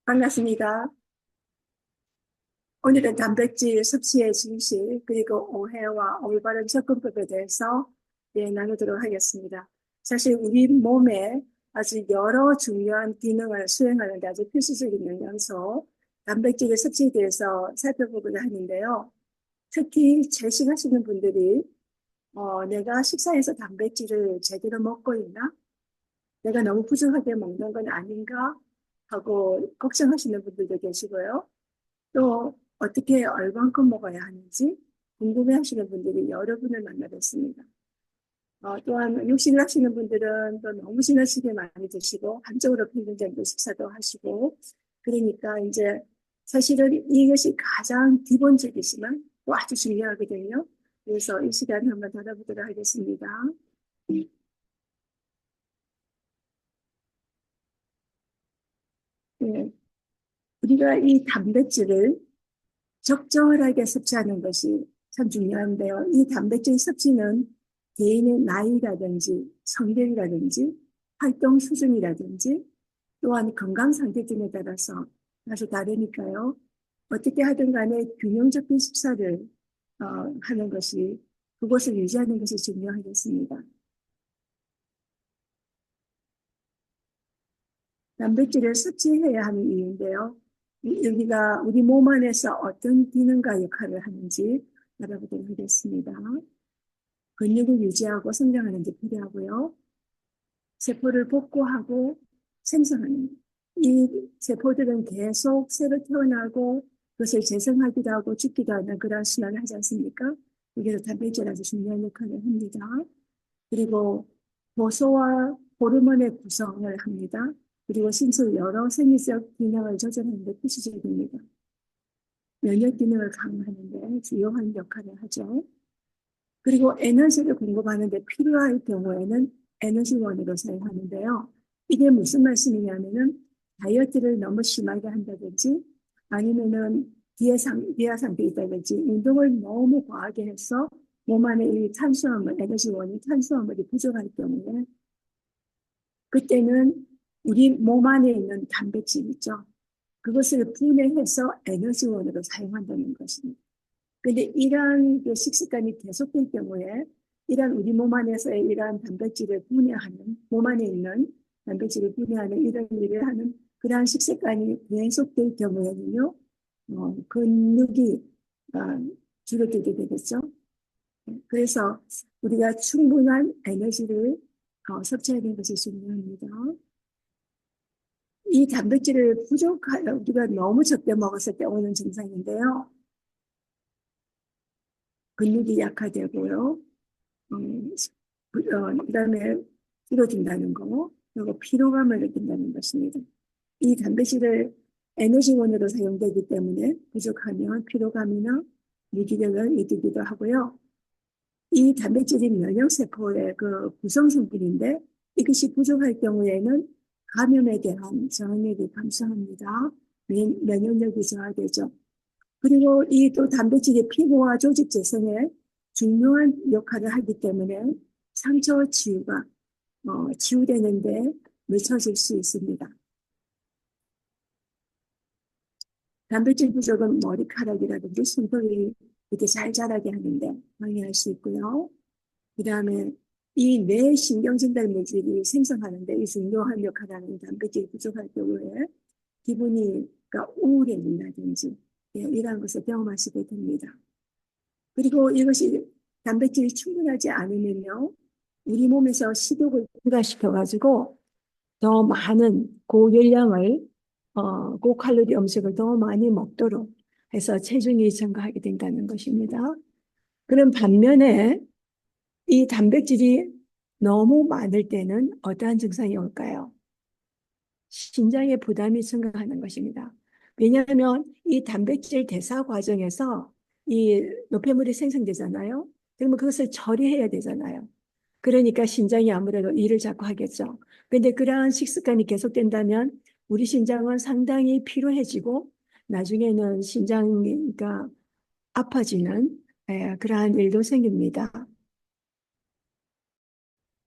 반갑습니다. 오늘은 단백질 섭취의 진실, 그리고 오해와 올바른 접근법에 대해서 나누도록 하겠습니다. 사실 우리 몸에 아주 여러 중요한 기능을 수행하는 데 아주 필수적인 영양소, 단백질의 섭취에 대해서 살펴보고자 하는데요. 특히 채식하시는 분들이 내가 식사에서 단백질을 제대로 먹고 있나? 내가 너무 부족하게 먹는 건 아닌가? 하고 걱정하시는 분들도 계시고요. 또 어떻게 얼만큼 먹어야 하는지 궁금해하시는 분들이 여러 분을 만나뵀습니다. 또한 육식을 하시는 분들은 또 너무 지나치게 많이 드시고 한쪽으로 편중된 식사도 하시고 그러니까 이제 사실은 이것이 가장 기본적이지만 또 아주 중요하거든요. 그래서 이 시간에 한번 다뤄보도록 하겠습니다. 네, 우리가 이 단백질을 적절하게 섭취하는 것이 참 중요한데요. 이 단백질 섭취는 개인의 나이라든지 성별이라든지 활동 수준이라든지 또한 건강 상태 등에 따라서 아주 다르니까요. 어떻게 하든 간에 균형 잡힌 식사를 하는 것이 그것을 유지하는 것이 중요하겠습니다. 단백질을 섭취해야 하는 이유인데요. 여기가 우리 몸 안에서 어떤 기능과 역할을 하는지 알아보도록 하겠습니다. 근육을 유지하고 성장하는 데 필요하고요. 세포를 복구하고 생성하는 이 세포들은 계속 새로 태어나고 그것을 재생하기도 하고 죽기도 하는 그런 순환을 하지 않습니까? 여기서 단백질 아주 중요한 역할을 합니다. 그리고 효소와 호르몬의 구성을 합니다. 그리고 신체 여러 생리적 기능을 조절하는 데 필수적입니다. 면역 기능을 강화하는 데 주요한 역할을 하죠. 그리고 에너지를 공급하는 데 필요할 경우에는 에너지원으로 사용하는데요. 이게 무슨 말씀이냐면은 다이어트를 너무 심하게 한다든지 아니면은 비하 상태에 있다든지 운동을 너무 과하게 해서 몸 안에 이 탄수화물, 에너지원이 탄수화물이 부족할 경우에 그때는 우리 몸 안에 있는 단백질 있죠. 그것을 분해해서 에너지원으로 사용한다는 것입니다. 근데 이러한 그 식습관이 계속될 경우에 이러한 우리 몸 안에서의 이러한 단백질을 분해하는 몸 안에 있는 단백질을 분해하는 이런 일을 하는 그러한 식습관이 계속될 경우에는요 근육이 줄어들게 되겠죠. 그래서 우리가 충분한 에너지를 섭취하는 것이 중요합니다. 이 단백질을 우리가 너무 적게 먹었을 때 오는 증상인데요. 근육이 약화되고요. 그다음에 줄어든다는 거, 그리고 피로감을 느낀다는 것입니다. 이 단백질을 에너지원으로 사용되기 때문에 부족하면 피로감이나 무기력을 느끼기도 하고요. 이 단백질이 면역세포의 그 구성성분인데 이것이 부족할 경우에는 감염에 대한 저항력이 감소합니다. 면역력이 저하되죠. 그리고 이 또 단백질이 피부와 조직 재생에 중요한 역할을 하기 때문에 상처 치유가 치유되는데 늦춰질 수 있습니다. 단백질 부족은 머리카락이라든지 손톱이 이렇게 잘 자라게 하는데 방해할 수 있고요. 그 다음에 이 뇌 신경전달 물질이 생성하는데 이 중요한 역할을 하는 단백질이 부족할 경우에 기분이 그러니까 우울해진다든지 이러한 것을 경험하시게 됩니다. 그리고 이것이 단백질이 충분하지 않으면요, 우리 몸에서 식욕을 증가시켜가지고 더 많은 고열량을, 고칼로리 음식을 더 많이 먹도록 해서 체중이 증가하게 된다는 것입니다. 그런 반면에 이 단백질이 너무 많을 때는 어떠한 증상이 올까요? 신장의 부담이 증가하는 것입니다. 왜냐하면 이 단백질 대사 과정에서 이 노폐물이 생성되잖아요. 그러면 그것을 처리해야 되잖아요. 그러니까 신장이 아무래도 일을 자꾸 하겠죠. 그런데 그러한 식습관이 계속된다면 우리 신장은 상당히 피로해지고 나중에는 신장이가 아파지는 그러한 일도 생깁니다.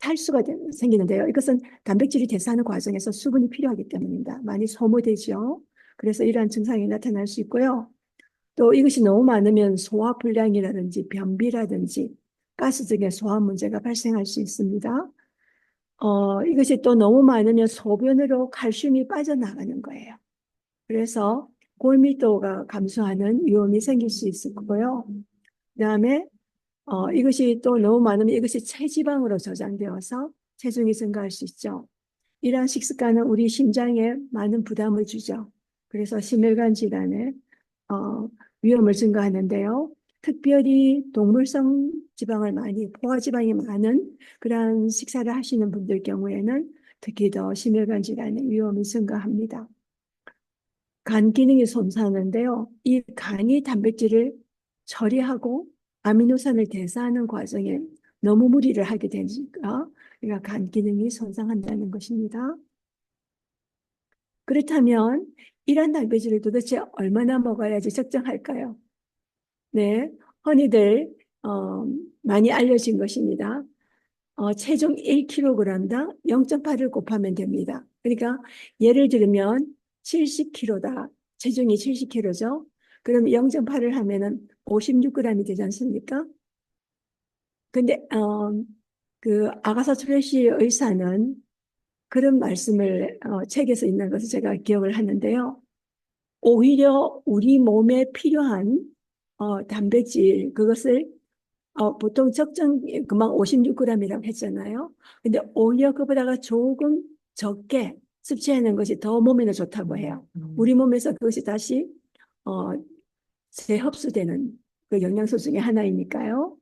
탈수가 생기는데요. 이것은 단백질이 대사하는 과정에서 수분이 필요하기 때문입니다. 많이 소모되죠. 그래서 이러한 증상이 나타날 수 있고요. 또 이것이 너무 많으면 소화불량이라든지 변비라든지 가스 등의 소화 문제가 발생할 수 있습니다. 이것이 또 너무 많으면 소변으로 칼슘이 빠져나가는 거예요. 그래서 골밀도가 감소하는 위험이 생길 수 있을 거고요. 그다음에 이것이 또 너무 많으면 이것이 체지방으로 저장되어서 체중이 증가할 수 있죠. 이러한 식습관은 우리 심장에 많은 부담을 주죠. 그래서 심혈관 질환의 위험을 증가하는데요. 특별히 동물성 지방을 많이, 포화지방이 많은 그러한 식사를 하시는 분들 경우에는 특히 더 심혈관 질환의 위험이 증가합니다. 간 기능이 손상하는데요. 이 간이 단백질을 처리하고 아미노산을 대사하는 과정에 너무 무리를 하게 되니까 그러니까 간 기능이 손상한다는 것입니다. 그렇다면 이런 단백질을 도대체 얼마나 먹어야지 적정할까요? 네, 흔히들 많이 알려진 것입니다. 체중 1kg당 0.8을 곱하면 됩니다. 그러니까 예를 들면 70kg다. 체중이 70kg죠. 그럼 0.8을 하면은 56g이 되지 않습니까? 근데 그 아가사 트레시 의사는 그런 말씀을 책에서 있는 것을 제가 기억을 하는데요. 오히려 우리 몸에 필요한 단백질 그것을 보통 적정 그만 56g이라고 했잖아요. 근데 오히려 그보다가 조금 적게 섭취하는 것이 더 몸에는 좋다고 해요. 우리 몸에서 그것이 다시 어, 재흡수되는 그 영양소 중에 하나이니까요.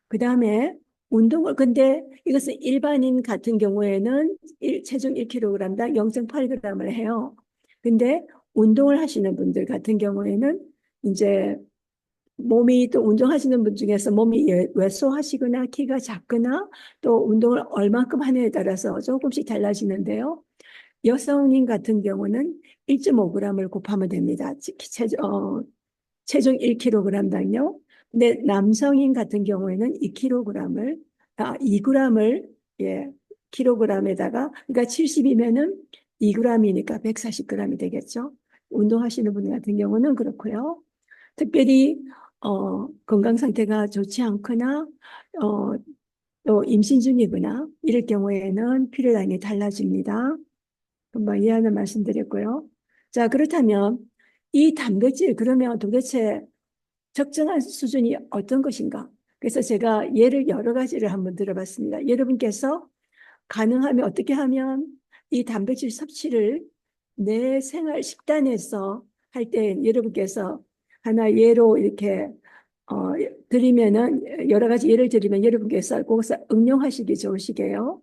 그 다음에 운동을 근데 이것은 일반인 같은 경우에는 체중 1kg당 0.8g을 해요. 근데 운동을 하시는 분들 같은 경우에는 이제 몸이 또 운동하시는 분 중에서 몸이 왜소하시거나 키가 작거나 또 운동을 얼마큼 하느냐에 따라서 조금씩 달라지는데요. 여성인 같은 경우는 1.5g을 곱하면 됩니다. 체중 1kg당요. 근데 남성인 같은 경우에는 2g을 예, 킬로그램에다가 그러니까 70이면은 2g이니까 140g이 되겠죠. 운동하시는 분 같은 경우는 그렇고요. 특별히 건강 상태가 좋지 않거나 어, 또 임신 중이거나 이럴 경우에는 필요량이 달라집니다. 금방 이해하는 말씀드렸고요. 자, 그렇다면 이 단백질 그러면 도대체 적정한 수준이 어떤 것인가? 그래서 제가 예를 여러 가지를 한번 들어봤습니다. 여러분께서 가능하면 어떻게 하면 이 단백질 섭취를 내 생활 식단에서 할 때 여러분께서 하나 예로 이렇게 어, 드리면은 여러 가지 예를 들면 여러분께서 거기서 응용하시기 좋으시게요.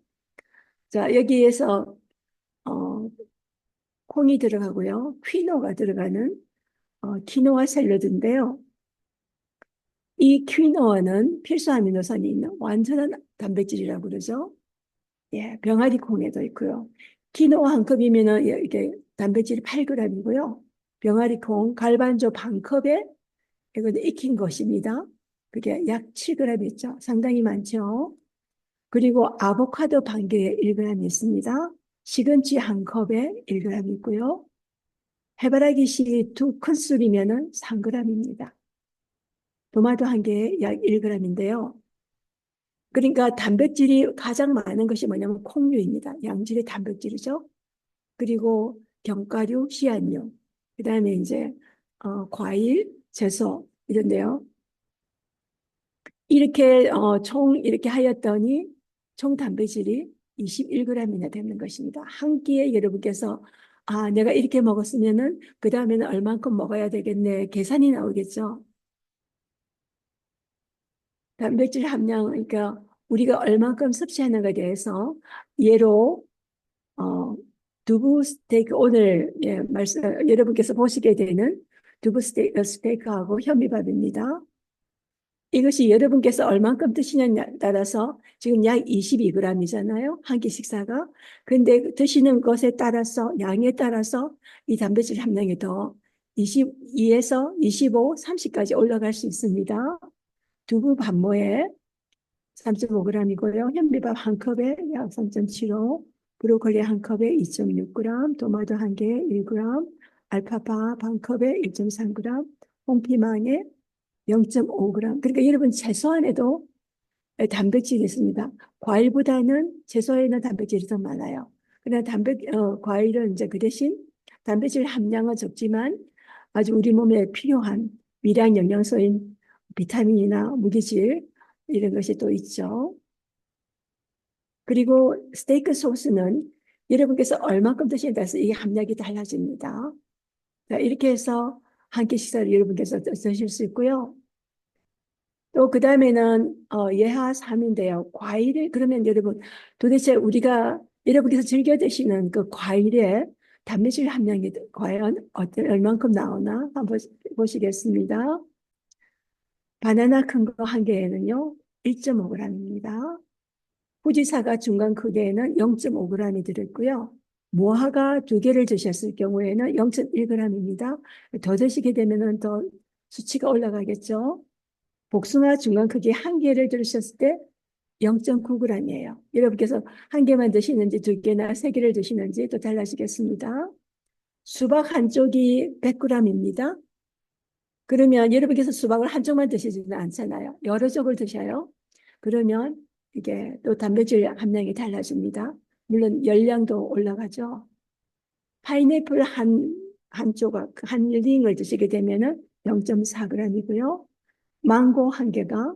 자, 여기에서 어, 콩이 들어가고요. 퀴노가 들어가는 키노아 샐러드인데요. 이 퀴노아는 필수 아미노산이 있는 완전한 단백질이라고 그러죠. 예, 병아리 콩에도 있고요. 키노아 한 컵이면은 이게 단백질이 8g이고요. 병아리 콩 갈반조 반 컵에 이건 익힌 것입니다. 그게 약 7g 있죠. 상당히 많죠. 그리고 아보카도 반 개에 1g 있습니다. 시금치 한 컵에 1g 있고요. 해바라기 씨 두 큰술이면은 3g입니다. 토마토 한 개에 약 1g인데요. 그러니까 단백질이 가장 많은 것이 뭐냐면 콩류입니다. 양질의 단백질이죠. 그리고 견과류, 씨앗류, 그다음에 이제 과일, 채소 이런데요. 이렇게 총 이렇게 하였더니 총 단백질이 21g이나 되는 것입니다. 한 끼에 여러분께서 내가 이렇게 먹었으면은 그 다음에는 얼만큼 먹어야 되겠네 계산이 나오겠죠. 단백질 함량 그러니까 우리가 얼만큼 섭취하는가에 대해서 예로 어, 두부 스테이크 오늘 말씀 여러분께서 보시게 되는 두부 스테이크하고 현미밥입니다. 이것이 여러분께서 얼만큼 드시느냐에 따라서 지금 약 22g이잖아요. 한 끼 식사가. 그런데 드시는 것에 따라서 양에 따라서 이 단백질 함량이 더 22에서 25, 30까지 올라갈 수 있습니다. 두부 반모에 3.5g이고요. 현미밥 한 컵에 약 3.75, 브로콜리 한 컵에 2.6g, 토마토 한 개에 1g, 알파파 반컵에 1.3g, 홍피망에 0.5g. 그러니까 여러분 채소 안에도 단백질이 있습니다. 과일보다는 채소에는 단백질이 더 많아요. 그러나 과일은 이제 그 대신 단백질 함량은 적지만 아주 우리 몸에 필요한 미량 영양소인 비타민이나 무기질 이런 것이 또 있죠. 그리고 스테이크 소스는 여러분께서 얼마큼 드시냐에 따라서 이게 함량이 달라집니다. 자, 이렇게 해서 한 끼 식사를 여러분께서 드실 수 있고요. 또 그 다음에는 예하 3인데요. 과일을 그러면 여러분 도대체 우리가 여러분께서 즐겨 드시는 그 과일의 단백질 함량이 과연 얼만큼 나오나 한번 보시겠습니다. 바나나 큰 거 한 개에는요 1.5g입니다. 후지사과 중간 크기에는 0.5g이 들었고요. 무화과 두 개를 드셨을 경우에는 0.1g입니다. 더 드시게 되면 더 수치가 올라가겠죠. 복숭아 중간 크기 한 개를 들으셨을 때 0.9g이에요. 여러분께서 한 개만 드시는지 두 개나 세 개를 드시는지 또 달라지겠습니다. 수박 한 쪽이 100g입니다. 그러면 여러분께서 수박을 한쪽만 드시지는 않잖아요. 여러 쪽을 드셔요. 그러면 이게 또 단백질 함량이 달라집니다. 물론 열량도 올라가죠. 파인애플 한 조각, 한 링을 드시게 되면은 0.4g이고요. 망고 한 개가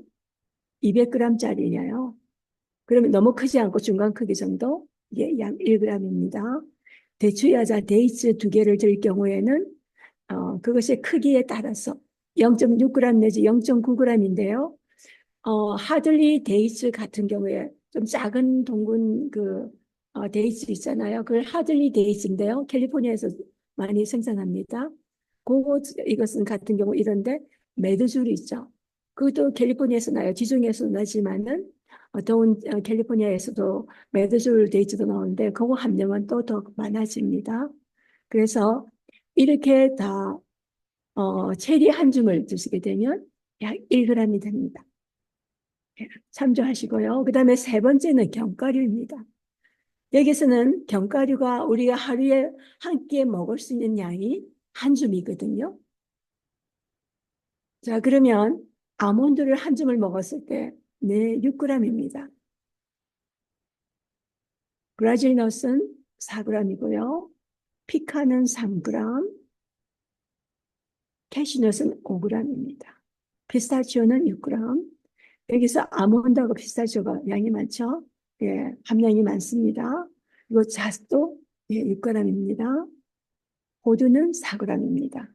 200g짜리예요. 그러면 너무 크지 않고 중간 크기 정도, 이게 약 1g입니다. 대추야자 데이츠 두 개를 들 경우에는 그것의 크기에 따라서 0.6g 내지 0.9g인데요. 하들리 데이츠 같은 경우에 좀 작은 동군 데이츠 있잖아요. 그걸 하들리 데이츠인데요. 캘리포니아에서 많이 생산합니다. 이것은 같은 경우 이런데 메드줄이 있죠. 그것도 캘리포니아에서 나요. 지중해에서 나지만은 더운 캘리포니아에서도 메드줄 데이츠도 나오는데 그거 함량은 또 더 많아집니다. 그래서 이렇게 다 체리 한 줌을 드시게 되면 약 1g이 됩니다. 참조하시고요. 그 다음에 세 번째는 견과류입니다. 여기서는 견과류가 우리가 하루에 한 끼에 먹을 수 있는 양이 한 줌이거든요. 자, 그러면 아몬드를 한 줌을 먹었을 때, 네, 6g입니다. 브라질넛은 4g이고요. 피카는 3g, 캐시넛은 5g입니다. 피스타치오는 6g. 여기서 아몬드하고 피스타치오가 양이 많죠? 예, 함량이 많습니다. 그리고 잣도 예, 6g입니다. 호두는 4g입니다.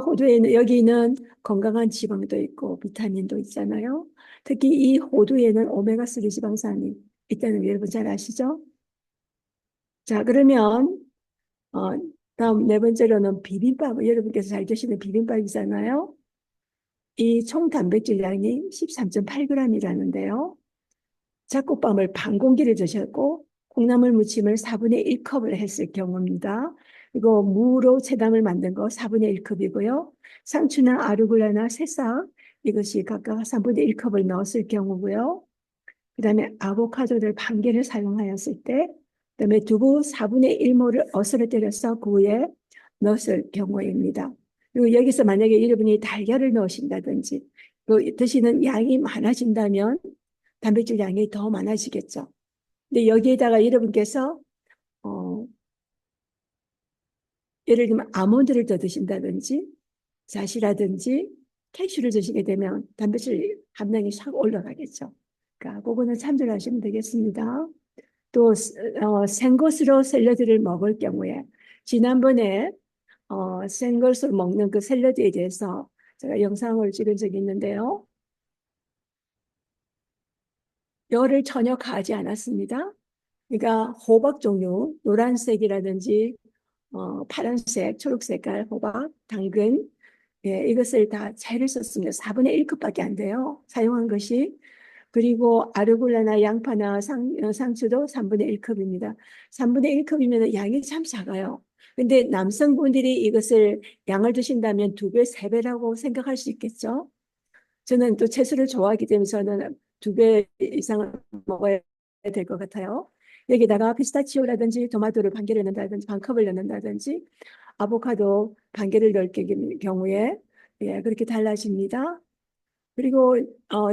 호두에는 여기는 건강한 지방도 있고 비타민도 있잖아요. 특히 이 호두에는 오메가3 지방산이 있다는 거 여러분 잘 아시죠? 자, 그러면 어, 다음 네 번째로는 비빔밥. 여러분께서 잘 드시는 비빔밥이잖아요. 이 총 단백질량이 13.8g이라는데요. 잡곡밥을 반 공기를 드셨고 콩나물 무침을 4분의 1컵을 했을 경우입니다. 그리고 무로 체담을 만든 거 4분의 1컵이고요. 상추나 아르골라나 새싹 이것이 각각 3분의 1컵을 넣었을 경우고요. 그 다음에 아보카도를 반 개를 사용하였을 때, 그 다음에 두부 4분의 1모를 어스를 때려서 그 위에 넣었을 경우입니다. 그리고 여기서 만약에 여러분이 달걀을 넣으신다든지 또 드시는 양이 많아진다면 단백질 양이 더 많아지겠죠. 근데 여기에다가 여러분께서 어, 예를 들면 아몬드를 더 드신다든지 잣이라든지 캐슈를 드시게 되면 단백질 함량이 싹 올라가겠죠. 그러니까 그거는 참조를 하시면 되겠습니다. 또 생것으로 샐러드를 먹을 경우에 지난번에 생것으로 먹는 그 샐러드에 대해서 제가 영상을 찍은 적이 있는데요. 열을 전혀 가하지 않았습니다. 그러니까 호박 종류, 노란색이라든지 파란색, 초록색깔 호박, 당근, 예, 이것을 다 재를 썼습니다. 4분의 1컵밖에 안 돼요. 사용한 것이. 그리고 아르골라나 양파나 상추도 3분의 1컵입니다. 3분의 1컵이면 양이 참 작아요. 근데 남성분들이 이것을 양을 드신다면 2배, 3배라고 생각할 수 있겠죠. 저는 또 채소를 좋아하기 때문에 저는 2배 이상을 먹어야 될 것 같아요. 여기다가 피스타치오라든지 토마토를 반 개를 넣는다든지 반 컵을 넣는다든지 아보카도 반 개를 넣을 경우에 예, 그렇게 달라집니다. 그리고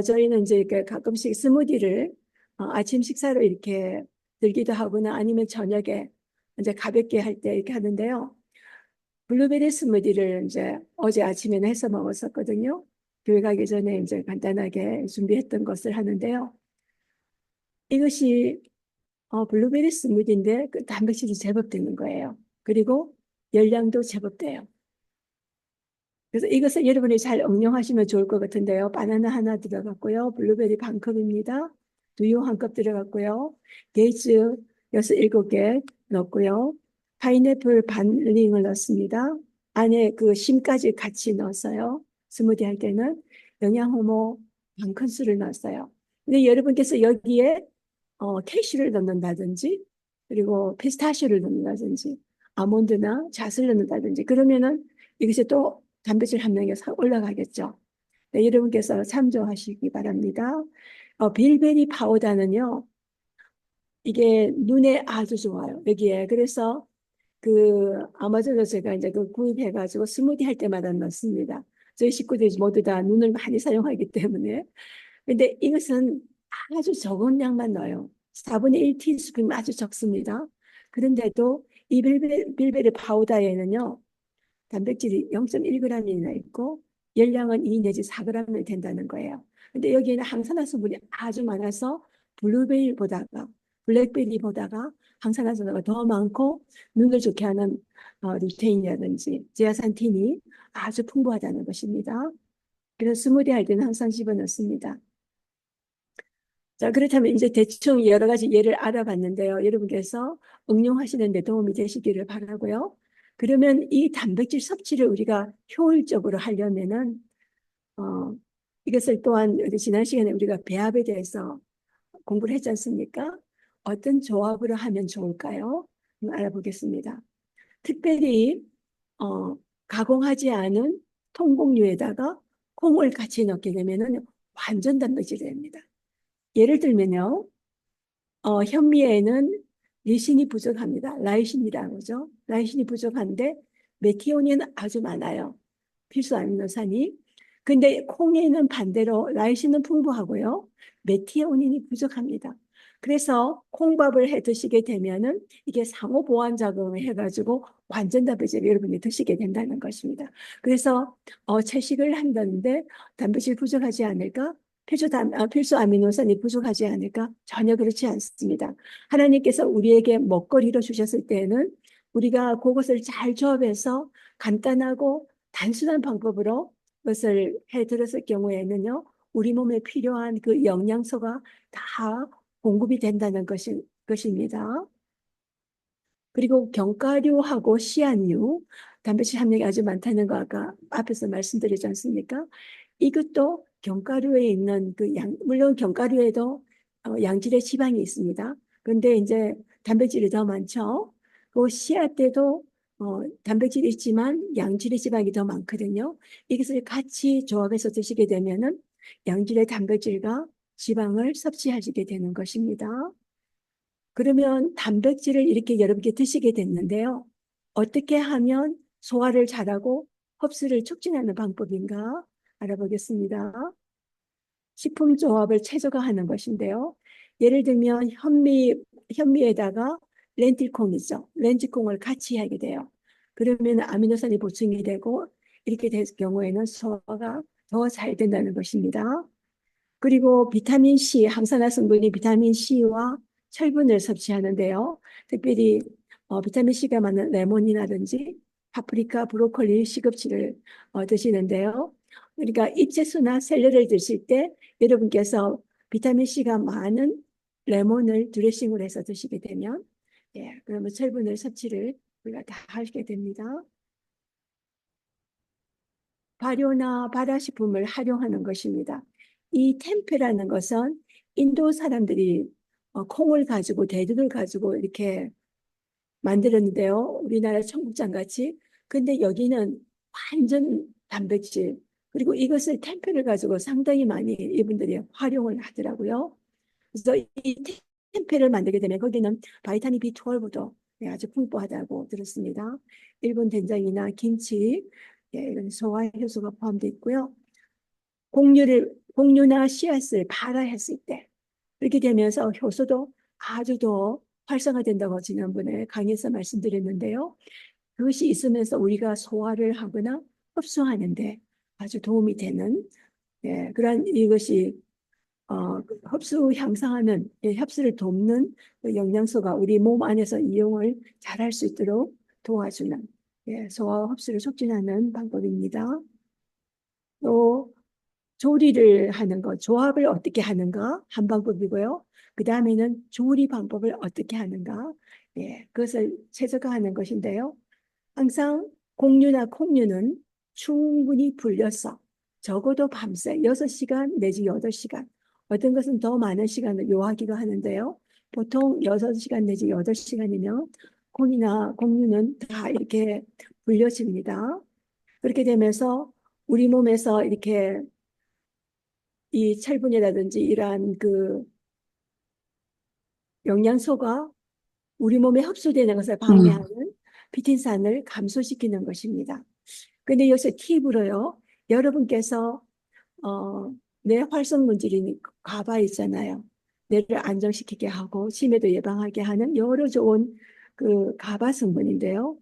저희는 이제 이렇게 가끔씩 스무디를 아침 식사로 이렇게 들기도 하거나 아니면 저녁에 이제 가볍게 할 때 이렇게 하는데요. 블루베리 스무디를 이제 어제 아침에는 해서 먹었었거든요. 교회 가기 전에 이제 간단하게 준비했던 것을 하는데요. 이것이 블루베리 스무디인데 그 단백질이 제법 되는 거예요. 그리고 열량도 제법 돼요. 그래서 이것을 여러분이 잘 응용하시면 좋을 것 같은데요. 바나나 하나 들어갔고요. 블루베리 반 컵입니다. 두유 한 컵 들어갔고요. 데이츠 6, 7개 넣었고요. 파인애플 반 링을 넣습니다. 안에 그 심까지 같이 넣었어요. 스무디 할 때는 영양호모 반 큰술을 넣었어요. 근데 여러분께서 여기에 캐슈를 넣는다든지 그리고 피스타치오를 넣는다든지 아몬드나 잣을 넣는다든지 그러면은 이것이 또 단백질 함량이 확 올라가겠죠. 네, 여러분께서 참조하시기 바랍니다. 빌베리 파우더는요, 이게 눈에 아주 좋아요. 여기에. 그래서 그 아마존에서 제가 이제 그 구입해가지고 스무디 할 때마다 넣습니다. 저희 식구들이 모두 다 눈을 많이 사용하기 때문에. 근데 이것은 아주 적은 양만 넣어요. 4분의 1 티스푼 아주 적습니다. 그런데도 이 빌베리 파우더에는요, 단백질이 0.1g이나 있고 열량은 2 내지 4g이 된다는 거예요. 근데 여기에는 항산화 성분이 아주 많아서 블루베리보다가 블랙베리보다가 항산화 성분이 더 많고 눈을 좋게 하는 루테인이라든지 제아산틴이 아주 풍부하다는 것입니다. 그래서 스무디 할 때는 항상 집어넣습니다. 자, 그렇다면 이제 대충 여러 가지 예를 알아봤는데요. 여러분께서 응용하시는 데 도움이 되시기를 바라고요. 그러면 이 단백질 섭취를 우리가 효율적으로 하려면은 이것을 또한 지난 시간에 우리가 배합에 대해서 공부를 했지 않습니까? 어떤 조합으로 하면 좋을까요? 알아보겠습니다. 특별히 가공하지 않은 통곡류에다가 콩을 같이 넣게 되면은 완전 단백질이 됩니다. 예를 들면요. 현미에는 리신이 부족합니다. 라이신이라고 하죠. 라이신이 부족한데 메티오닌은 아주 많아요. 필수 아미노산이. 근데 콩에는 반대로 라이신은 풍부하고요. 메티오닌이 부족합니다. 그래서 콩밥을 해 드시게 되면은 이게 상호 보완 작용을 해가지고 완전 단백질을 여러분이 드시게 된다는 것입니다. 그래서 채식을 한다는데 단백질 부족하지 않을까? 필수 아미노산이 부족하지 않을까? 전혀 그렇지 않습니다. 하나님께서 우리에게 먹거리로 주셨을 때에는 우리가 그것을 잘 조합해서 간단하고 단순한 방법으로 그것을 해드렸을 경우에는요, 우리 몸에 필요한 그 영양소가 다 공급이 된다는 것입니다. 그리고 견과류하고 씨앗류, 단백질 함량이 아주 많다는 거 아까 앞에서 말씀드리지 않습니까? 이것도 견과류에 있는 그 물론 견과류에도 양질의 지방이 있습니다. 그런데 이제 단백질이 더 많죠. 그 씨앗에도 단백질이 있지만 양질의 지방이 더 많거든요. 이것을 같이 조합해서 드시게 되면은 양질의 단백질과 지방을 섭취하시게 되는 것입니다. 그러면 단백질을 이렇게 여러분께 드시게 됐는데요. 어떻게 하면 소화를 잘하고 흡수를 촉진하는 방법인가 알아보겠습니다. 식품 조합을 최적화하는 것인데요. 예를 들면 현미에다가 렌틸콩이죠. 렌틸콩을 같이 하게 돼요. 그러면 아미노산이 보충이 되고 이렇게 될 경우에는 소화가 더 잘 된다는 것입니다. 그리고 비타민 C, 항산화 성분이 비타민 C와 철분을 섭취하는데요. 특별히 비타민 C가 많은 레몬이라든지 파프리카, 브로콜리, 시금치를 드시는데요. 그러니까 잎채소나 샐러드를 드실 때 여러분께서 비타민 C가 많은 레몬을 드레싱으로 해서 드시게 되면 예, 그러면 철분을 섭취를 우리가 다 하게 됩니다. 발효나 발화식품을 활용하는 것입니다. 이 템페라는 것은 인도 사람들이 콩을 가지고 대두를 가지고 이렇게 만들었는데요. 우리나라 청국장 같이. 근데 여기는 완전 단백질. 그리고 이것을 템페를 가지고 상당히 많이 이분들이 활용을 하더라고요. 그래서 이 템페를 만들게 되면 거기는 바이타민 B12도 예, 아주 풍부하다고 들었습니다. 일본 된장이나 김치, 예, 이런 소화 효소가 포함되어 있고요. 공유나 씨앗을 발화했을 때 그렇게 되면서 효소도 아주 더 활성화된다고 지난번에 강의에서 말씀드렸는데요. 그것이 있으면서 우리가 소화를 하거나 흡수하는데 아주 도움이 되는, 예, 그런 이것이 흡수 향상하는, 예, 흡수를 돕는 그 영양소가 우리 몸 안에서 이용을 잘할 수 있도록 도와주는, 예, 소화 흡수를 촉진하는 방법입니다. 또 조리를 하는 것, 조합을 어떻게 하는가 한 방법이고요. 그 다음에는 조리 방법을 어떻게 하는가, 예, 그것을 최적화하는 것인데요. 항상 공유나 콩류는 충분히 불려서 적어도 밤새 6시간 내지 8시간, 어떤 것은 더 많은 시간을 요하기도 하는데요. 보통 6시간 내지 8시간이면 콩이나 공유는 다 이렇게 불려집니다. 그렇게 되면서 우리 몸에서 이렇게 이 철분이라든지 이러한 그 영양소가 우리 몸에 흡수되는 것을 방해하는 피틴산을 감소시키는 것입니다. 근데 여기서 팁으로요, 여러분께서 뇌 활성 물질인 가바 있잖아요. 뇌를 안정시키게 하고 치매도 예방하게 하는 여러 좋은 그 가바 성분인데요.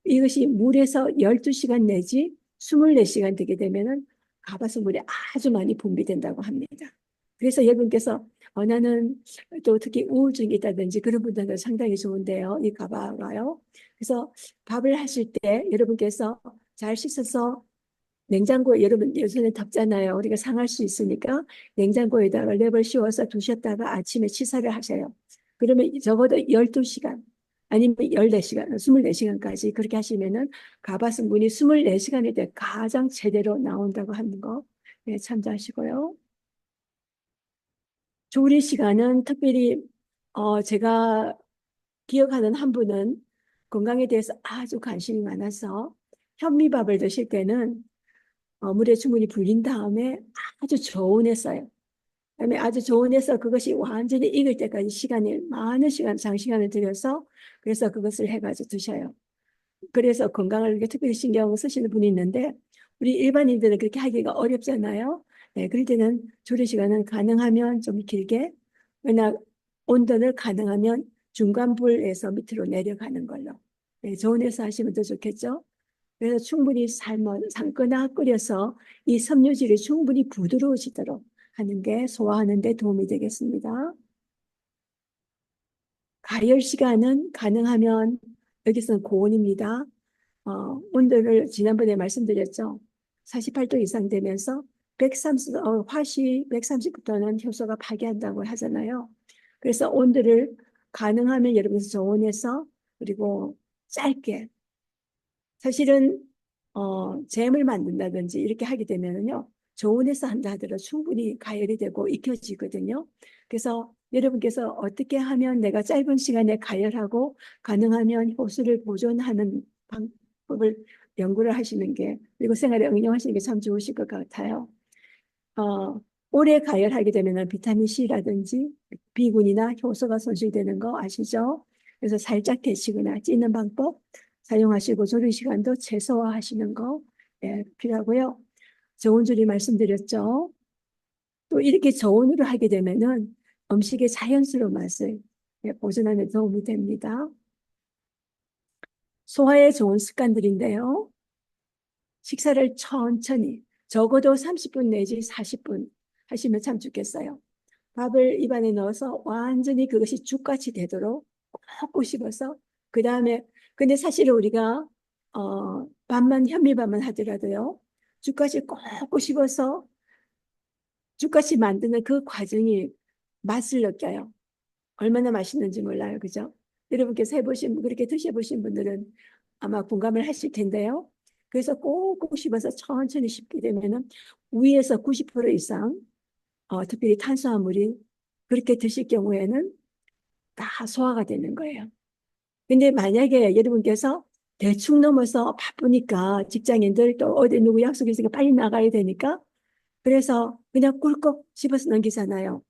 이것이 물에서 12시간 내지 24시간 되게 되면은 가바 성분이 아주 많이 분비된다고 합니다. 그래서 여러분께서 나는 또 특히 우울증이 있다든지 그런 분들은 상당히 좋은데요. 이 가바가요. 그래서 밥을 하실 때 여러분께서 잘 씻어서 냉장고에, 여러분 요새는 덥잖아요. 우리가 상할 수 있으니까 냉장고에다가 랩을 씌워서 두셨다가 아침에 취사를 하세요. 그러면 적어도 12시간 아니면 14시간, 24시간까지 그렇게 하시면은 가바성분이 24시간일 때 가장 제대로 나온다고 하는 거, 네, 참조하시고요. 조리 시간은 특별히 제가 기억하는 한 분은 건강에 대해서 아주 관심이 많아서 현미밥을 드실 때는 물에 충분히 불린 다음에 아주 저온했어요. 그다음에 아주 저온해서 그것이 완전히 익을 때까지 시간이 많은 시간, 장시간을 들여서 그래서 그것을 해가지고 드셔요. 그래서 건강을 이렇게 특별히 신경 쓰시는 분이 있는데 우리 일반인들은 그렇게 하기가 어렵잖아요. 네, 그럴 때는 조리 시간은 가능하면 좀 길게, 그러나 온도를 가능하면 중간 불에서 밑으로 내려가는 걸로. 네, 저온에서 하시면 더 좋겠죠. 그래서 충분히 삶거나 끓여서 이 섬유질이 충분히 부드러워지도록 하는 게 소화하는 데 도움이 되겠습니다. 가열 시간은 가능하면 여기서는 고온입니다. 온도를 지난번에 말씀드렸죠. 48도 이상 되면서 130, 화씨 130부터는 효소가 파괴한다고 하잖아요. 그래서 온도를 가능하면 여러분께서 저온에서 그리고 짧게, 사실은 잼을 만든다든지 이렇게 하게 되면은요, 저온에서 한다 하더라도 충분히 가열이 되고 익혀지거든요. 그래서 여러분께서 어떻게 하면 내가 짧은 시간에 가열하고 가능하면 효소를 보존하는 방법을 연구를 하시는 게, 그리고 생활에 응용하시는 게 참 좋으실 것 같아요. 오래 가열하게 되면 비타민 C라든지 B군이나 효소가 손실되는 거 아시죠? 그래서 살짝 데치거나 찌는 방법 사용하시고 조리 시간도 최소화하시는 거, 예, 필요하고요. 저온조리 말씀드렸죠. 또 이렇게 저온으로 하게 되면은 음식의 자연스러운 맛을, 예, 보존하는 데 도움이 됩니다. 소화에 좋은 습관들인데요. 식사를 천천히 적어도 30분 내지 40분 하시면 참 좋겠어요. 밥을 입안에 넣어서 완전히 그것이 죽같이 되도록 꼭 씹어서 그 다음에, 근데 사실 우리가 밥만 현미밥만 하더라도요, 죽같이 꼭 씹어서 죽같이 만드는 그 과정이 맛을 느껴요. 얼마나 맛있는지 몰라요, 그죠? 여러분께서 해보신, 그렇게 드셔보신 분들은 아마 공감을 하실 텐데요. 그래서 꼭꼭 씹어서 천천히 씹게 되면은 위에서 90% 이상, 특별히 탄수화물이 그렇게 드실 경우에는 다 소화가 되는 거예요. 근데 만약에 여러분께서 대충 넘어서 바쁘니까 직장인들 또 어디 누구 약속 있으니까 빨리 나가야 되니까 그래서 그냥 꿀꺽 씹어서 넘기잖아요.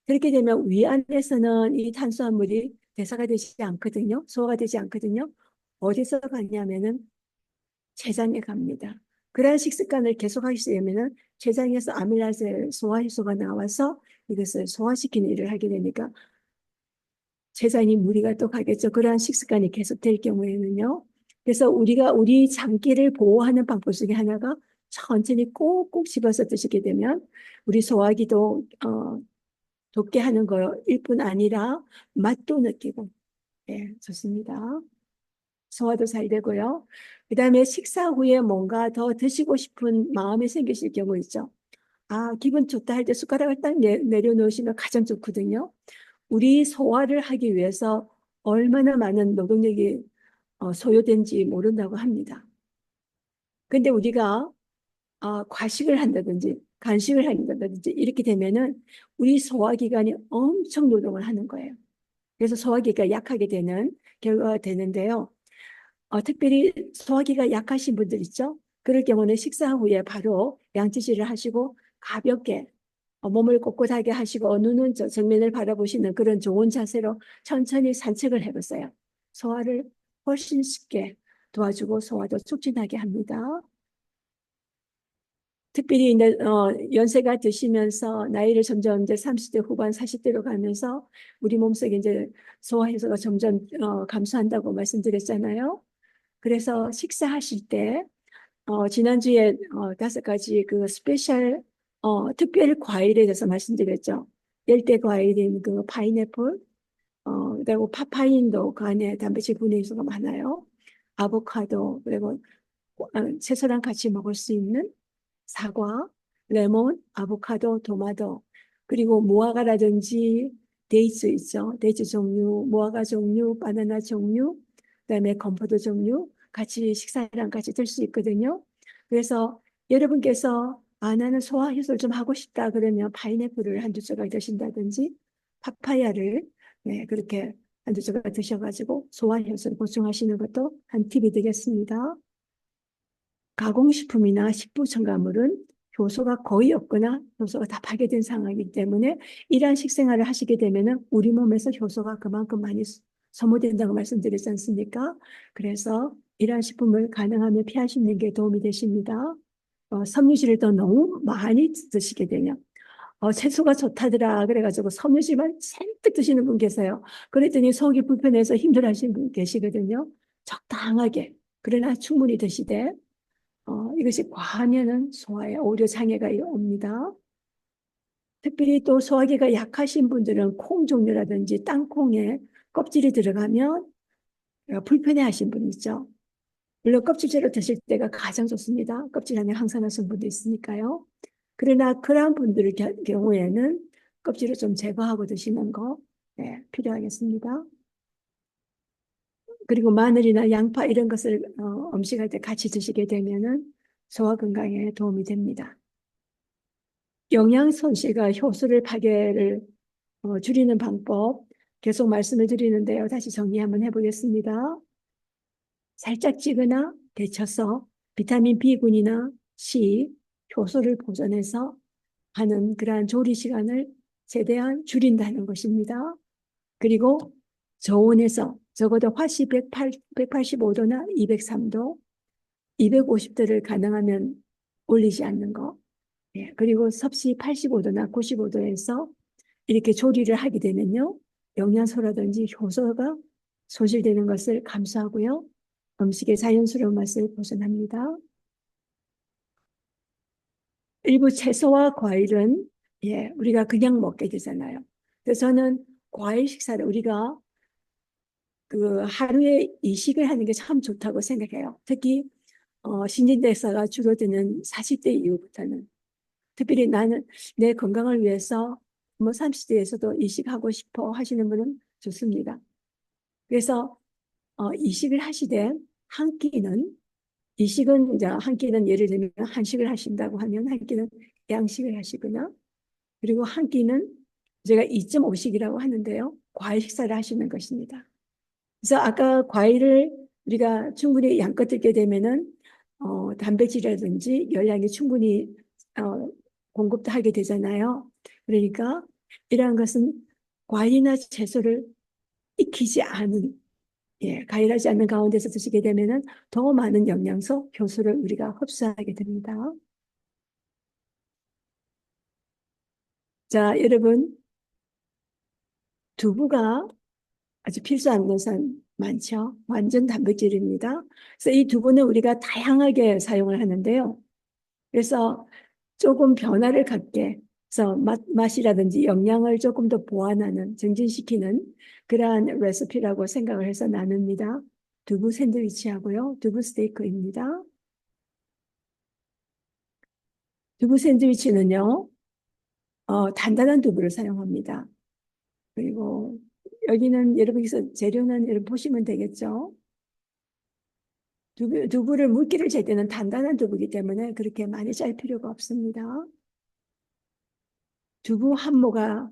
그렇게 되면 위 안에서는 이 탄수화물이 대사가 되지 않거든요. 소화가 되지 않거든요. 어디서 가냐면은 췌장에 갑니다. 그러한 식습관을 계속하게 되면은 췌장에서 아밀라제 소화효소가 나와서 이것을 소화시키는 일을 하게 되니까 췌장이 무리가 또 가겠죠. 그러한 식습관이 계속될 경우에는요. 그래서 우리가 우리 장기를 보호하는 방법 중에 하나가 천천히 꼭꼭 씹어서 드시게 되면 우리 소화기도 돋게 하는 거일 뿐 아니라 맛도 느끼고, 예, 좋습니다. 소화도 잘 되고요. 그 다음에 식사 후에 뭔가 더 드시고 싶은 마음이 생기실 경우 있죠. 아, 기분 좋다 할 때 숟가락을 딱 내려놓으시면 가장 좋거든요. 우리 소화를 하기 위해서 얼마나 많은 노동력이 소요된지 모른다고 합니다. 근데 우리가 과식을 한다든지 간식을 한다든지 이렇게 되면은 우리 소화기관이 엄청 노동을 하는 거예요. 그래서 소화기가 약하게 되는 결과가 되는데요. 특별히 소화기가 약하신 분들 있죠? 그럴 경우는 식사 후에 바로 양치질을 하시고 가볍게 몸을 꼿꼿하게 하시고 눈은 정면을 바라보시는 그런 좋은 자세로 천천히 산책을 해보세요. 소화를 훨씬 쉽게 도와주고 소화도 촉진하게 합니다. 특별히 이제 연세가 드시면서 나이를 점점 이제 30대 후반 40대로 가면서 우리 몸속에 이제 소화효소가 점점 감소한다고 말씀드렸잖아요. 그래서 식사하실 때 지난주에 5가지 그 스페셜 특별 과일에 대해서 말씀드렸죠. 열대 과일인 그 파인애플, 그리고 파파인도 그 안에 단백질 분해 요소가 많아요. 아보카도, 그리고 채소랑 같이 먹을 수 있는 사과, 레몬, 아보카도, 토마토, 그리고 무화과라든지 데이츠 있죠. 데이츠 종류, 무화과 종류, 바나나 종류, 그다음에 건포도 종류 같이 식사랑 같이 들 수 있거든요. 그래서 여러분께서 나는 소화 효소를 좀 하고 싶다 그러면 파인애플을 한두 조각 드신다든지 파파야를 네, 그렇게 한두 조각 드셔가지고 소화 효소를 보충하시는 것도 한 팁이 되겠습니다. 가공식품이나 식품 첨가물은 효소가 거의 없거나 효소가 다 파괴된 상황이기 때문에 이러한 식생활을 하시게 되면 우리 몸에서 효소가 그만큼 많이 소모된다고 말씀드렸지 않습니까? 그래서 이러한 식품을 가능하면 피하시는 게 도움이 되십니다. 섬유질을 더 너무 많이 드시게 되면 채소가 좋다더라 그래가지고 섬유질만 잔뜩 드시는 분 계세요. 그랬더니 속이 불편해서 힘들어하시는 분 계시거든요. 적당하게 그러나 충분히 드시되 이것이 과하면은 소화에 오히려 장애가 옵니다. 특별히 또 소화기가 약하신 분들은 콩 종류라든지 땅콩에 껍질이 들어가면 불편해하신 분 있죠. 물론 껍질째로 드실 때가 가장 좋습니다. 껍질 안에 항산화 성분도 있으니까요. 그러나 그러한 분들 경우에는 껍질을 좀 제거하고 드시는 거 네, 필요하겠습니다. 그리고 마늘이나 양파 이런 것을 음식할 때 같이 드시게 되면은 소화 건강에 도움이 됩니다. 영양 손실과 효소를 파괴를 줄이는 방법 계속 말씀을 드리는데요. 다시 정리 한번 해보겠습니다. 살짝 찌거나 데쳐서 비타민 B군이나 C, 효소를 보존해서 하는 그러한 조리 시간을 최대한 줄인다는 것입니다. 그리고 저온에서 적어도 화씨 185도나 203도, 250도를 가능하면 올리지 않는 거. 예, 그리고 섭씨 85도나 95도에서 이렇게 조리를 하게 되면요. 영양소라든지 효소가 소실되는 것을 감소하고요. 음식의 자연스러운 맛을 보존합니다. 일부 채소와 과일은 예, 우리가 그냥 먹게 되잖아요. 그래서 저는 과일 식사를 우리가 그 하루에 이식을 하는 게 참 좋다고 생각해요. 특히 신진대사가 줄어드는 40대 이후부터는 특별히 나는 내 건강을 위해서 뭐 30대에서도 이식하고 싶어 하시는 분은 좋습니다. 그래서 이식을 하시되 한 끼는 이식은 이제 한 끼는 예를 들면 한식을 하신다고 하면 한 끼는 양식을 하시거나 그리고 한 끼는 제가 2.5식이라고 하는데요. 과일 식사를 하시는 것입니다. 그래서 아까 과일을 우리가 충분히 양껏 듣게 되면은 단백질이라든지 열량이 충분히 어, 공급도 하게 되잖아요. 그러니까 이러한 것은 과일이나 채소를 익히지 않은, 가열하지 않는 가운데서 드시게 되면은 더 많은 영양소, 효소를 우리가 흡수하게 됩니다. 자, 여러분, 두부가 아주 필수한 것은 많죠. 완전 단백질입니다. 그래서 이 두부는 우리가 다양하게 사용을 하는데요. 그래서 조금 변화를 갖게 해서 맛이라든지 영양을 조금 더 보완하는, 증진시키는 그러한 레시피라고 생각을 해서 나눕니다. 두부 샌드위치하고요. 두부 스테이크입니다. 두부 샌드위치는요, 단단한 두부를 사용합니다. 그리고 여기는 여러분께서 재료는 여러분 보시면 되겠죠. 두부를 물기를 잴 때는 단단한 두부이기 때문에 그렇게 많이 짤 필요가 없습니다. 두부 한 모가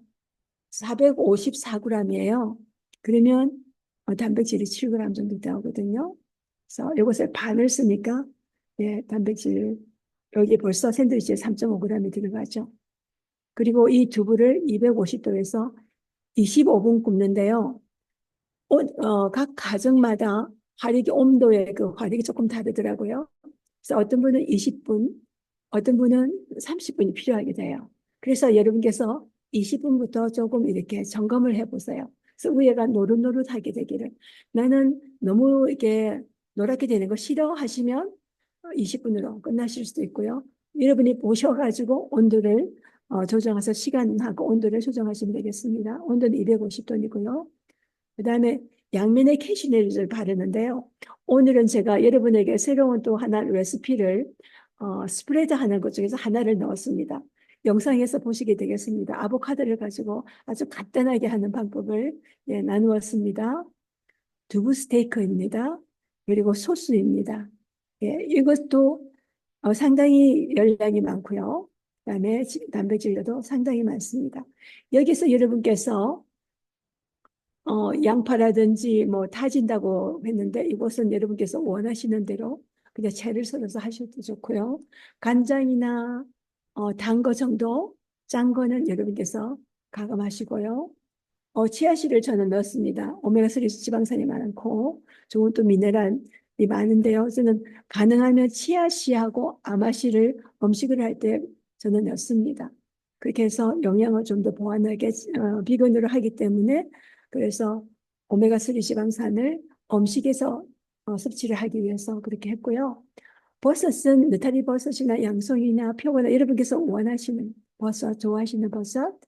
454g이에요. 그러면 단백질이 7g 정도 나오거든요. 그래서 이것을 반을 쓰니까 단백질 여기 벌써 샌드위치에 3.5g이 들어가죠. 그리고 이 두부를 250도에서 25분 굽는데요. 각 가정마다 화력이 온도의 그 화력이 조금 다르더라고요. 그래서 어떤 분은 20분, 어떤 분은 30분이 필요하게 돼요. 그래서 여러분께서 20분부터 조금 이렇게 점검을 해보세요. 그래서 위에가 노릇노릇하게 되기를. 나는 너무 이렇게 노랗게 되는 거 싫어하시면 20분으로 끝나실 수도 있고요. 여러분이 보셔가지고 온도를 조정해서 시간하고 온도를 조정하시면 되겠습니다. 온도는 250도이고요. 그 다음에 양면에 캐시넛을 바르는데요. 오늘은 제가 여러분에게 새로운 또 하나 레시피를 스프레드 하는 것 중에서 하나를 넣었습니다. 영상에서 보시게 되겠습니다. 아보카도를 가지고 아주 간단하게 하는 방법을 나누었습니다. 두부 스테이크입니다. 그리고 소스입니다. 이것도 상당히 열량이 많고요. 그다음에 단백질도 상당히 많습니다. 여기서 여러분께서 양파라든지 뭐 다진다고 했는데 이것은 여러분께서 원하시는 대로 그냥 채를 썰어서 하셔도 좋고요. 간장이나 단 거 정도, 짠 거는 여러분께서 가감하시고요. 치아씨를 저는 넣습니다. 오메가3 지방산이 많고 좋은 또 미네랄이 많은데요. 저는 가능하면 치아씨하고 아마씨를 음식을 할 때 저는 넣습니다. 그렇게 해서 영양을 좀 더 보완하게 비건으로 하기 때문에 그래서 오메가3 지방산을 음식에서 섭취를 하기 위해서 그렇게 했고요. 버섯은 느타리 버섯이나 양송이나 표고나 여러분께서 원하시는 버섯, 좋아하시는 버섯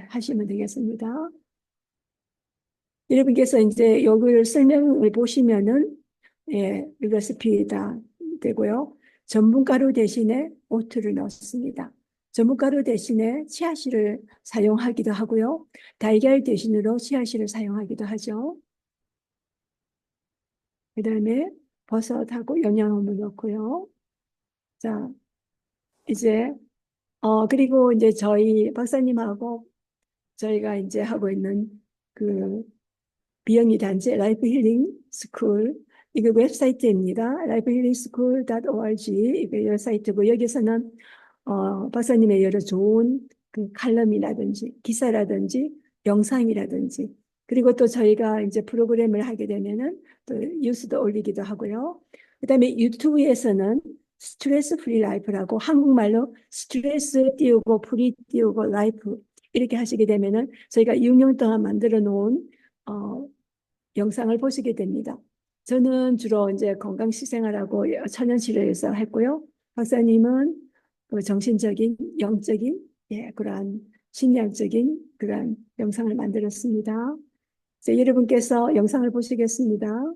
하시면 되겠습니다. 여러분께서 이제 여기를 설명을 보시면은 이 레시피다 되고요. 전분가루 대신에 오트를 넣습니다. 전분가루 대신에 치아씨를 사용하기도 하고요. 달걀 대신으로 치아씨를 사용하기도 하죠. 그 다음에 버섯하고 영양분을 넣고요. 자, 이제 그리고 이제 저희 박사님하고 저희가 이제 하고 있는 그 비영리 단체 라이프 힐링 스쿨 이거 웹사이트입니다. lifehealingschool.org 이거 사이트고 여기서는 박사님의 여러 좋은 그 칼럼이라든지 기사라든지 영상이라든지 그리고 또 저희가 이제 프로그램을 하게 되면은 또 뉴스도 올리기도 하고요. 그다음에 유튜브에서는 스트레스 프리 라이프라고 한국말로 스트레스 띄우고 프리 띄우고 라이프 이렇게 하시게 되면은 저희가 6년 동안 만들어 놓은 영상을 보시게 됩니다. 저는 주로 이제 건강식생활하고 천연치료에서 했고요. 박사님은 그 정신적인, 영적인, 그러한 심리학적인 그러한 영상을 만들었습니다. 이제 여러분께서 영상을 보시겠습니다.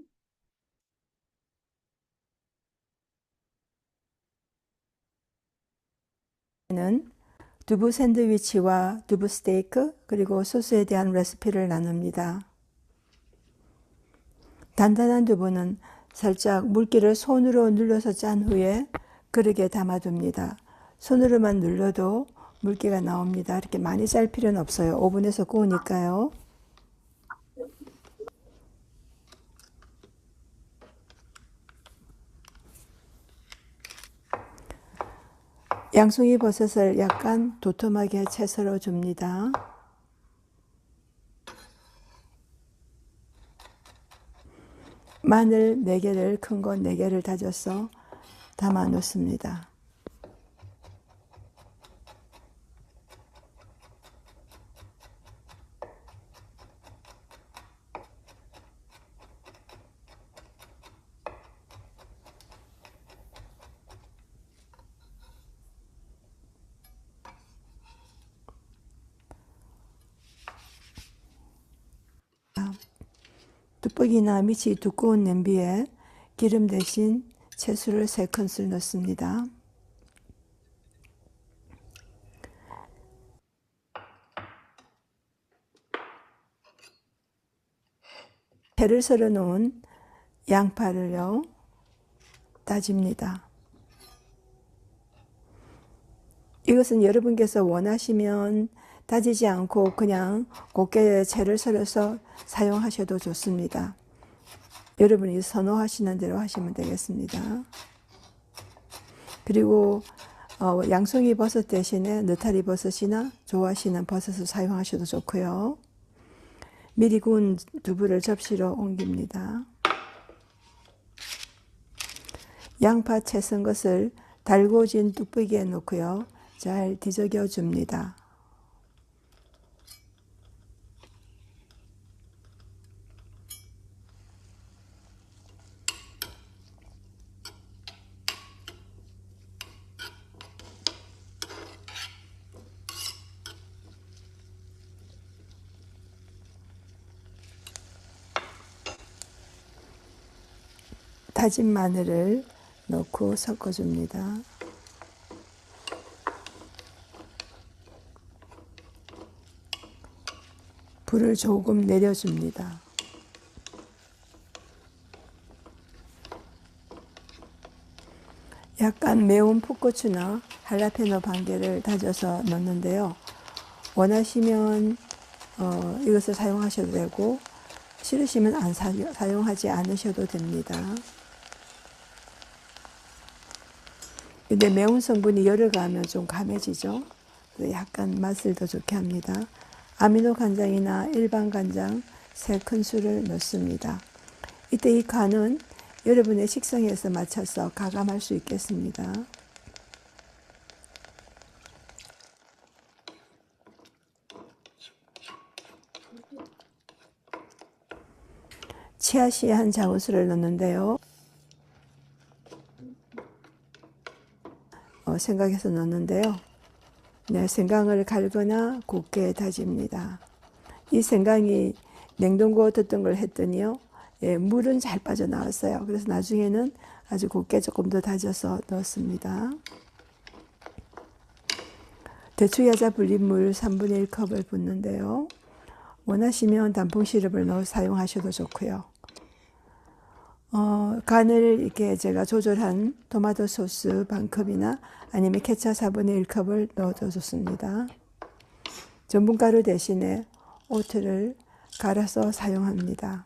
는 두부 샌드위치와 두부 스테이크 그리고 소스에 대한 레시피를 나눕니다. 단단한 두부는 살짝 물기를 손으로 눌러서 짠 후에 그릇에 담아둡니다. 손으로만 눌러도 물기가 나옵니다. 이렇게 많이 짤 필요는 없어요. 오븐에서 구우니까요. 양송이 버섯을 약간 도톰하게 채 썰어 줍니다. 마늘 4개를, 큰 거 4개를 다져서 담아 놓습니다. 뚝배기나 밑이 두꺼운 냄비에 기름 대신 채소를 3큰술 넣습니다. 채를 썰어 놓은 양파를요, 다집니다. 이것은 여러분께서 원하시면 다지지 않고 그냥 곱게 채를 썰어서 사용하셔도 좋습니다. 여러분이 선호하시는 대로 하시면 되겠습니다. 그리고 양송이 버섯 대신에 느타리 버섯이나 좋아하시는 버섯을 사용하셔도 좋고요. 미리 구운 두부를 접시로 옮깁니다. 양파 채 썬 것을 달궈진 뚝배기에 넣고요. 잘 뒤적여 줍니다. 다진 마늘을 넣고 섞어줍니다. 불을 조금 내려줍니다. 약간 매운 풋고추나 할라페뇨 반개를 다져서 넣는데요. 원하시면 이것을 사용하셔도 되고 싫으시면 사용하지 않으셔도 됩니다. 근데 매운 성분이 열을 가하면 좀 감해지죠. 약간 맛을 더 좋게 합니다. 아미노 간장이나 일반 간장 3큰술을 넣습니다. 이때 이 간은 여러분의 식성에 맞춰서 가감할 수 있겠습니다. 치아씨 한 자우스를 넣는데요. 생강해서 넣는데요. 네, 생강을 갈거나 곱게 다집니다. 이 생강이 냉동고 뒀던 걸 했더니요. 예, 물은 잘 빠져나왔어요. 그래서 나중에는 아주 곱게 조금 더 다져서 넣었습니다. 대추야자 불린 물 3분의 1컵을 붓는데요. 원하시면 단풍 시럽을 넣어 사용하셔도 좋고요. 간을 이렇게 제가 조절한 토마토 소스 반컵이나 아니면 케찹 4분의 1컵을 넣어도 좋습니다. 전분가루 대신에 오트를 갈아서 사용합니다.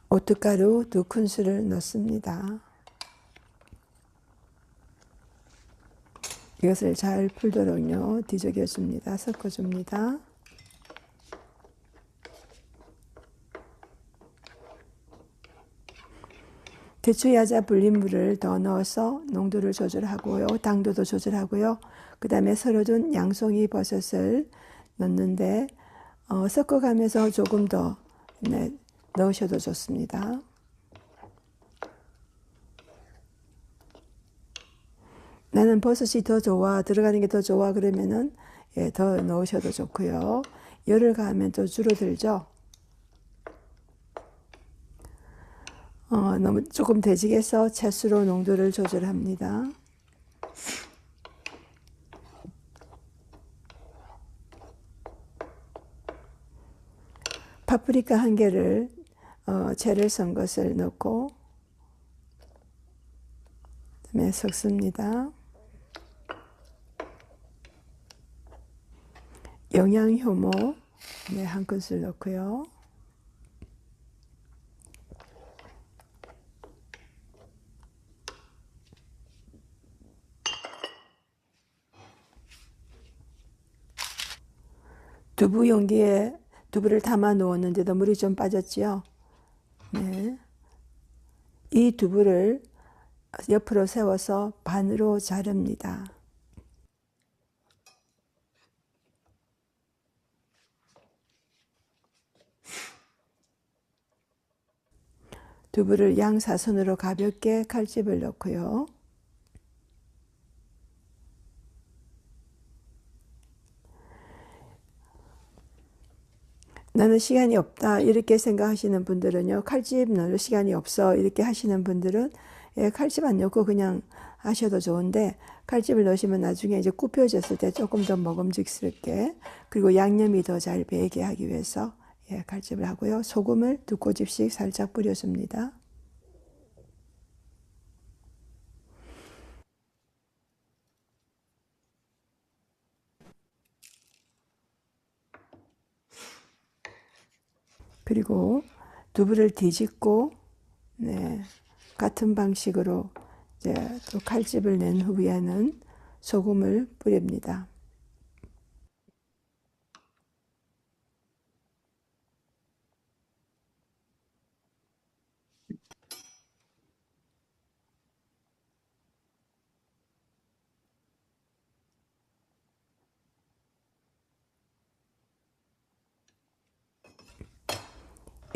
오트가루 2큰술을 넣습니다. 이것을 잘 풀도록요 뒤적여줍니다. 섞어줍니다. 대추야자 불린 물을 더 넣어서 농도를 조절하고요. 당도도 조절하고요. 그 다음에 썰어둔 양송이 버섯을 넣는데 섞어가면서 조금 더 넣으셔도 좋습니다. 나는 버섯이 더 좋아, 들어가는 게 더 좋아 그러면은 더 넣으셔도 좋고요. 열을 가하면 또 줄어들죠. 너무 조금 되지게서 채수로 농도를 조절합니다. 파프리카 1개를 채를 썬 것을 넣고 그다음에 섞습니다. 영양효모 1큰술 넣고요. 두부 용기에 두부를 담아 놓았는데도 물이 좀 빠졌지요. 네. 이 두부를 옆으로 세워서 반으로 자릅니다. 두부를 양사선으로 가볍게 칼집을 넣고요. 나는 시간이 없다 이렇게 생각하시는 분들은요, 칼집 넣을 시간이 없어 이렇게 하시는 분들은 칼집 안 넣고 그냥 하셔도 좋은데, 칼집을 넣으시면 나중에 이제 굽혀졌을 때 조금 더 먹음직스럽게, 그리고 양념이 더 잘 배게 하기 위해서 칼집을 하고요. 소금을 2꼬집씩 살짝 뿌려줍니다. 그리고 두부를 뒤집고, 네, 같은 방식으로 이제 또 칼집을 낸 후에는 소금을 뿌립니다.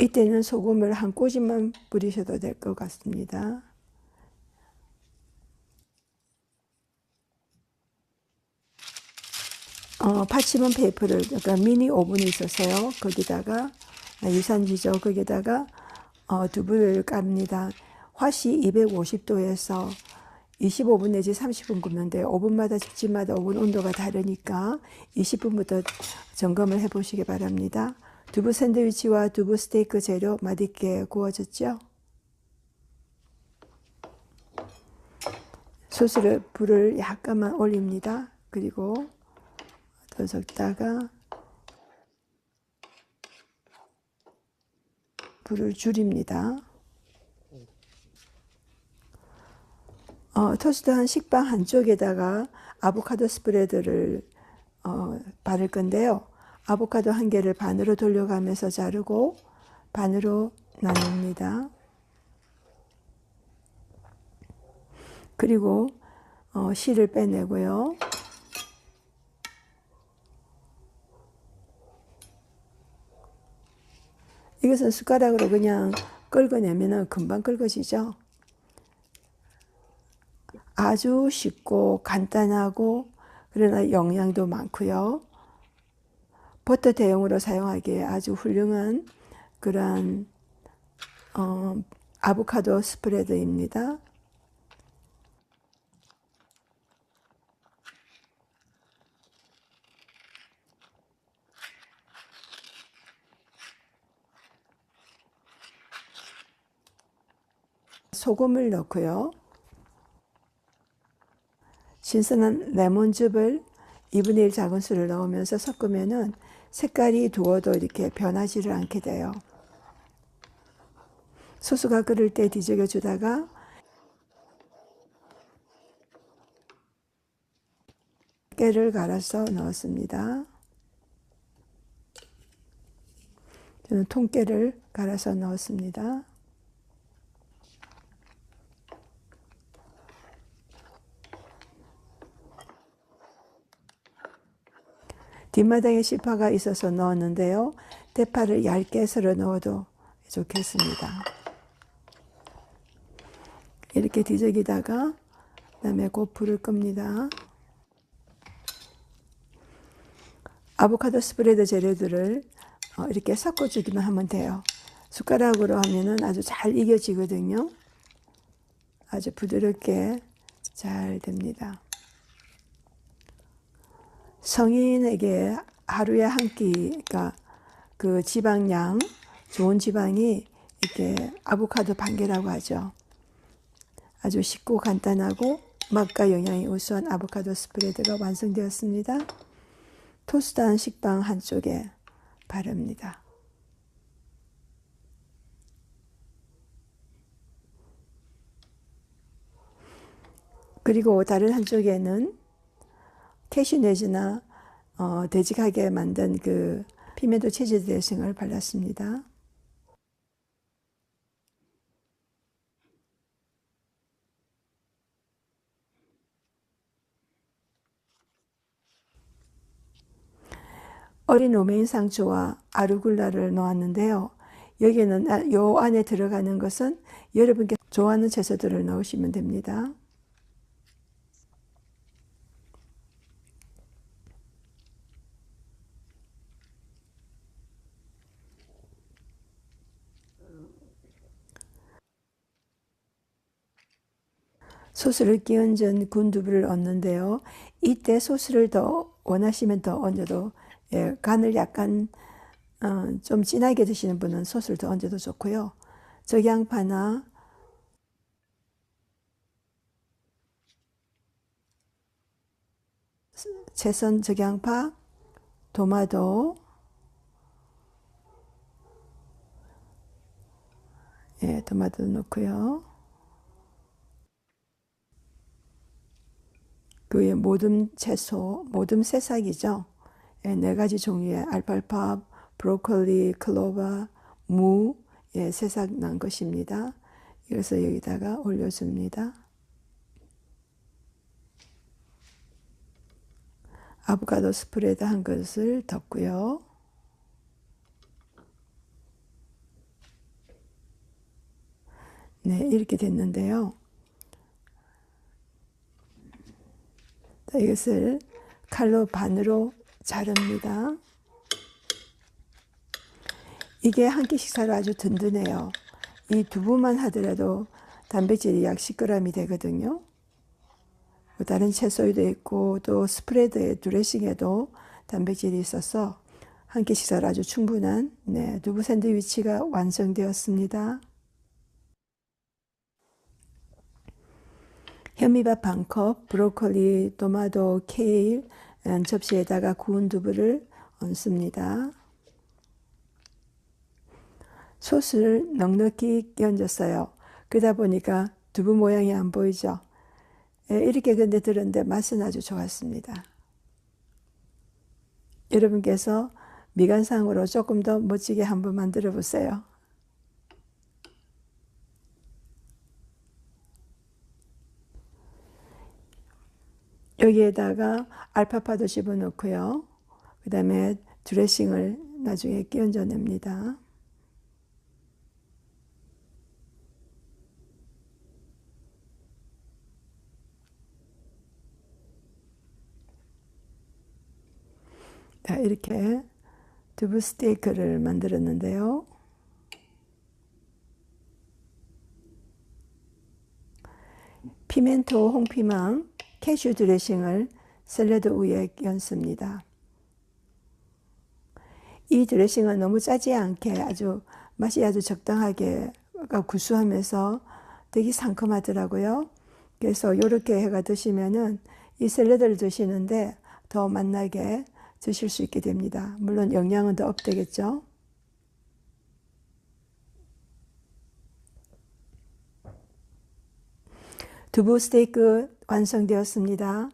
이때는 소금을 한 꼬집만 뿌리셔도 될 것 같습니다. 파치몬 페이퍼를, 그러니까 미니 오븐이 있었어요. 거기다가 유산지죠. 거기다가 두부를 깝니다. 화씨 250도에서 25분 내지 30분 굽는데, 오븐마다 집집마다 오븐 온도가 다르니까 20분부터 점검을 해보시기 바랍니다. 두부 샌드위치와 두부 스테이크 재료 맛있게 구워졌죠? 소스를 불을 약간만 올립니다. 그리고 더 적다가 불을 줄입니다. 토스트한 식빵 한쪽에다가 아보카도 스프레드를 바를 건데요. 아보카도 한 개를 반으로 돌려가면서 자르고 반으로 나눕니다. 그리고 씨를 빼내고요. 이것은 숟가락으로 그냥 긁어내면 금방 긁어지죠. 아주 쉽고 간단하고 그러나 영양도 많고요. 버터 대용으로 사용하기에 아주 훌륭한 그런 아보카도 스프레드입니다. 소금을 넣고요. 신선한 레몬즙을 2분의 1 작은술을 넣으면서 섞으면은 색깔이 두어도 이렇게 변하지를 않게 돼요. 소스가 끓을 때 뒤적여 주다가 깨를 갈아서 넣었습니다. 저는 통깨를 갈아서 넣었습니다. 뒷마당에 씨파가 있어서 넣었는데요. 대파를 얇게 썰어 넣어도 좋겠습니다. 이렇게 뒤적이다가 그다음에 곧 불을 끕니다. 아보카도 스프레드 재료들을 이렇게 섞어주기만 하면 돼요. 숟가락으로 하면은 아주 잘 익혀지거든요. 아주 부드럽게 잘 됩니다. 성인에게 하루에 한 끼가 그 지방량, 좋은 지방이 이렇게 아보카도 반 개라고 하죠. 아주 쉽고 간단하고 맛과 영양이 우수한 아보카도 스프레드가 완성되었습니다. 토스트한 식빵 한쪽에 바릅니다. 그리고 다른 한쪽에는 캐슈넛이나 되직하게 만든 그 피멘토 치즈 드레싱을 발랐습니다. 어린 로메인 상추와 아루굴라를 넣었는데요. 여기는 요 안에 들어가는 것은 여러분께 좋아하는 채소들을 넣으시면 됩니다. 소스를 끼얹은 군두부를 얹는데요. 이때 소스를 더 원하시면 더 얹어도, 예, 간을 약간 좀 진하게 드시는 분은 소스를 더 얹어도 좋고요. 적양파나 채썬 적양파, 토마토, 예, 토마토 넣고요. 그 위에 모듬 채소, 모듬 새싹이죠. 예, 네 가지 종류의 알팔파, 브로콜리, 클로바, 무, 예, 새싹 난 것입니다. 그래서 여기다가 올려줍니다. 아보카도 스프레드 한 것을 덮고요. 네, 이렇게 됐는데요. 이것을 칼로 반으로 자릅니다. 이게 한 끼 식사로 아주 든든해요. 이 두부만 하더라도 단백질이 약 10g이 되거든요. 다른 채소에도 있고 또 스프레드에 드레싱에도 단백질이 있어서 한 끼 식사로 아주 충분한, 네, 두부 샌드위치가 완성되었습니다. 현미밥 반 컵, 브로콜리, 토마토, 케일 접시에다가 구운 두부를 얹습니다. 소스를 넉넉히 끼얹었어요. 그러다 보니까 두부 모양이 안 보이죠? 예, 이렇게 근데 들었는데 맛은 아주 좋았습니다. 여러분께서 미간상으로 조금 더 멋지게 한번 만들어 보세요. 여기에다가 알파파도 집어넣고요. 그 다음에 드레싱을 나중에 끼얹어 냅니다. 자, 이렇게 두부 스테이크를 만들었는데요. 피멘토, 홍피망, 캐슈 드레싱을 샐러드 위에 얹습니다. 이 드레싱은 너무 짜지 않게 아주 맛이 아주 적당하게 구수하면서 되게 상큼하더라고요. 그래서 이렇게 해가 드시면은 이 샐러드를 드시는데 더 맛나게 드실 수 있게 됩니다. 물론 영양은 더 업되겠죠. 두부 스테이크 완성되었습니다.